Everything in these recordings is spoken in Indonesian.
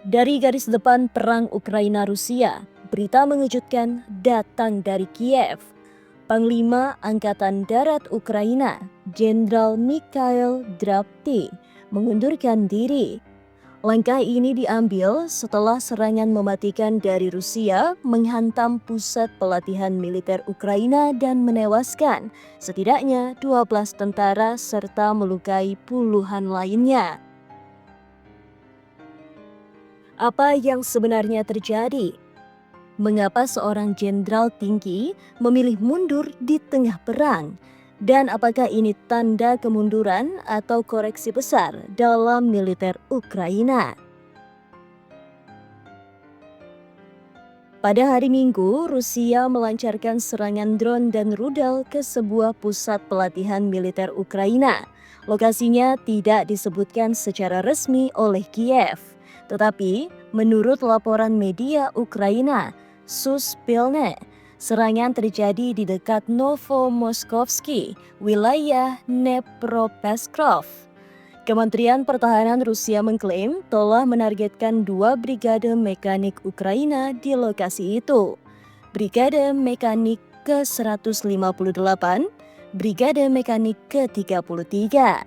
Dari garis depan perang Ukraina-Rusia, berita mengejutkan datang dari Kiev. Panglima Angkatan Darat Ukraina, Jenderal Mikhail Drapty, mengundurkan diri. Langkah ini diambil setelah serangan mematikan dari Rusia menghantam pusat pelatihan militer Ukraina dan menewaskan setidaknya 12 tentara serta melukai puluhan lainnya. Apa yang sebenarnya terjadi? Mengapa seorang jenderal tinggi memilih mundur di tengah perang? Dan apakah ini tanda kemunduran atau koreksi besar dalam militer Ukraina? Pada hari Minggu, Rusia melancarkan serangan drone dan rudal ke sebuah pusat pelatihan militer Ukraina. Lokasinya tidak disebutkan secara resmi oleh Kiev. Tetapi, menurut laporan media Ukraina, Suspilne, serangan terjadi di dekat Novomoskovsky, wilayah Dnepropetrovsk. Kementerian Pertahanan Rusia mengklaim telah menargetkan 2 brigade mekanik Ukraina di lokasi itu. Brigade Mekanik ke-158, Brigade Mekanik ke-33.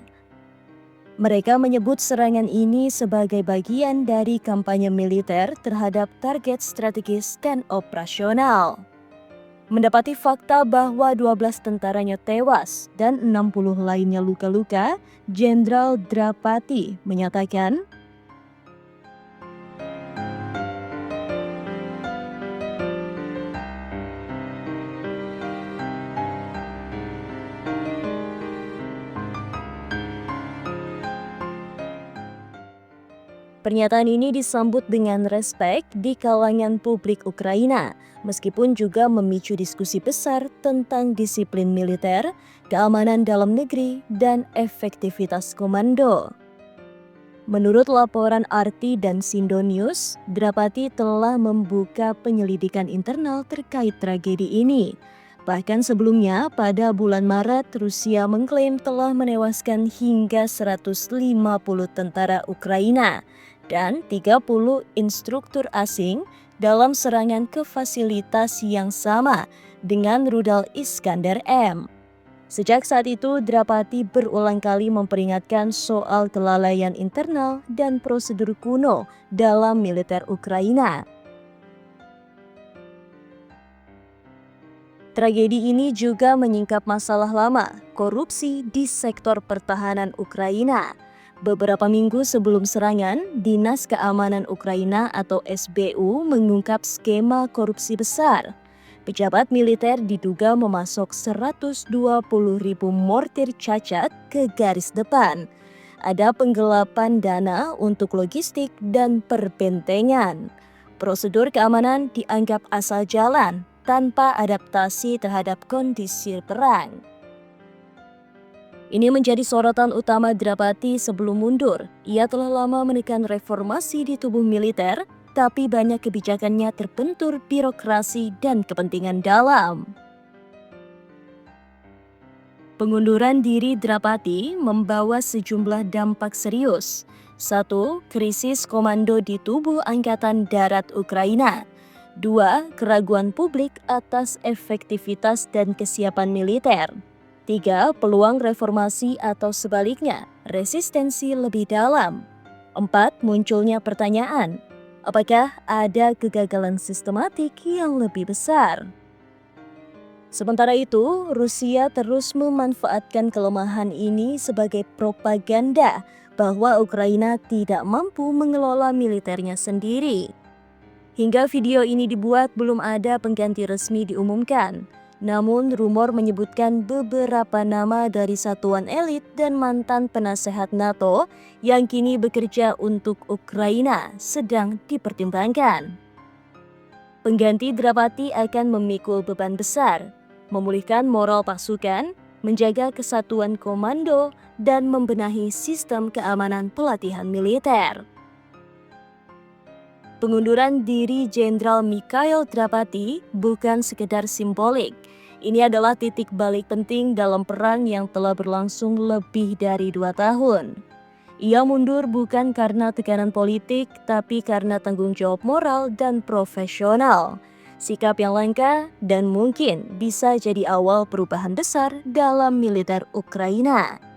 Mereka menyebut serangan ini sebagai bagian dari kampanye militer terhadap target strategis dan operasional. Mendapati fakta bahwa 12 tentaranya tewas dan 60 lainnya luka-luka, Jenderal Drapty menyatakan, pernyataan ini disambut dengan respek di kalangan publik Ukraina, meskipun juga memicu diskusi besar tentang disiplin militer, keamanan dalam negeri, dan efektivitas komando. Menurut laporan RT dan Sindo News, Drapty telah membuka penyelidikan internal terkait tragedi ini. Bahkan sebelumnya, pada bulan Maret, Rusia mengklaim telah menewaskan hingga 150 tentara Ukraina dan 30 instruktur asing dalam serangan ke fasilitas yang sama dengan rudal Iskander M. Sejak saat itu, Drapty berulang kali memperingatkan soal kelalaian internal dan prosedur kuno dalam militer Ukraina. Tragedi ini juga menyingkap masalah lama, korupsi di sektor pertahanan Ukraina. Beberapa minggu sebelum serangan, Dinas Keamanan Ukraina atau SBU mengungkap skema korupsi besar. Pejabat militer diduga memasok 120.000 mortir cacat ke garis depan. Ada penggelapan dana untuk logistik dan perbentengan. Prosedur keamanan dianggap asal jalan tanpa adaptasi terhadap kondisi perang. Ini menjadi sorotan utama Drapty sebelum mundur. Ia telah lama menekan reformasi di tubuh militer, tapi banyak kebijakannya terbentur birokrasi dan kepentingan dalam. Pengunduran diri Drapty membawa sejumlah dampak serius. 1. Krisis komando di tubuh Angkatan Darat Ukraina. 2. Keraguan publik atas efektivitas dan kesiapan militer. 3. Peluang reformasi atau sebaliknya, resistensi lebih dalam. 4. Munculnya pertanyaan, apakah ada kegagalan sistematik yang lebih besar? Sementara itu, Rusia terus memanfaatkan kelemahan ini sebagai propaganda bahwa Ukraina tidak mampu mengelola militernya sendiri. Hingga video ini dibuat, belum ada pengganti resmi diumumkan. Namun, rumor menyebutkan beberapa nama dari satuan elit dan mantan penasehat NATO yang kini bekerja untuk Ukraina sedang dipertimbangkan. Pengganti Drapty akan memikul beban besar, memulihkan moral pasukan, menjaga kesatuan komando, dan membenahi sistem keamanan pelatihan militer. Pengunduran diri Jenderal Mikhail Drapty bukan sekedar simbolik. Ini adalah titik balik penting dalam perang yang telah berlangsung lebih dari 2 tahun. Ia mundur bukan karena tekanan politik, tapi karena tanggung jawab moral dan profesional. Sikap yang langka dan mungkin bisa jadi awal perubahan besar dalam militer Ukraina.